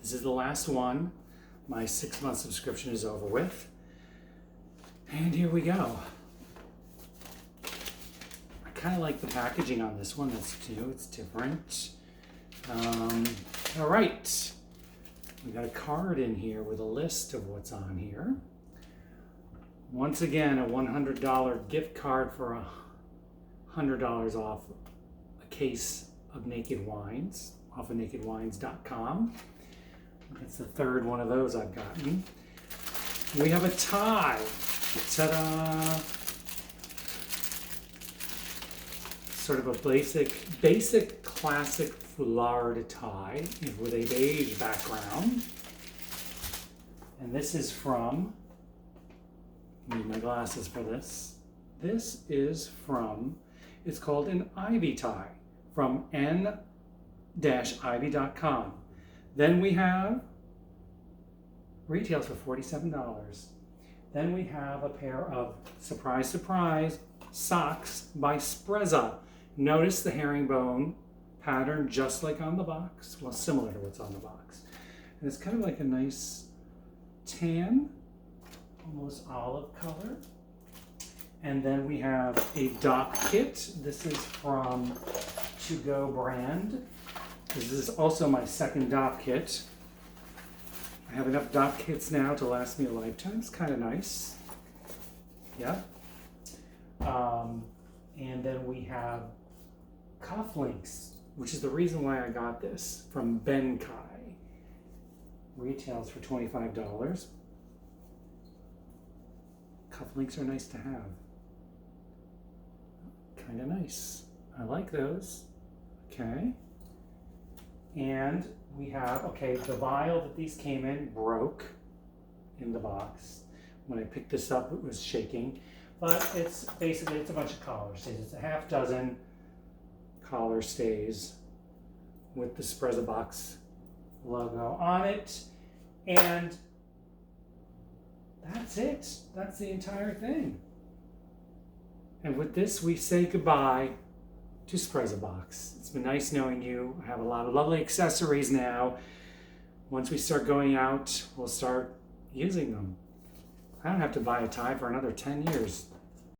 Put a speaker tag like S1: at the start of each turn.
S1: This is the last one. My 6-month subscription is over with. And here we go. I kind of like the packaging on this one. That's new, it's different. All right. We got a card in here with a list of what's on here. Once again, a $100 gift card for $100 off a case of Naked Wines off of nakedwines.com. That's the third one of those I've gotten. We have a tie. Ta-da! Sort of a basic classic Florida tie with a beige background. And this is from, I need my glasses for this. This is from, it's called an Ivy tie from n-ivy.com. Then we have, retails for $47. Then we have a pair of, surprise, surprise, socks by Sprezza. Notice the herringbone pattern just like on the box. Well, similar to what's on the box. And it's kind of like a nice tan, almost olive color. And then we have a dopp kit. This is from To Go brand. This is also my second dopp kit. I have enough dopp kits now to last me a lifetime. It's kind of nice. Yeah. And then we have cufflinks, which is the reason why I got this, from Bennkai. Retails for $25. Cufflinks are nice to have. Kind of nice. I like those. Okay. And we have, okay, the vial that these came in broke in the box. When I picked this up, it was shaking. But it's basically, it's a bunch of collar stays. It's a half dozen collar stays with the Sprezzabox logo on it. And that's it. That's the entire thing. And with this, we say goodbye to Sprezzabox. It's been nice knowing you. I have a lot of lovely accessories now. Once we start going out, we'll start using them. I don't have to buy a tie for another 10 years.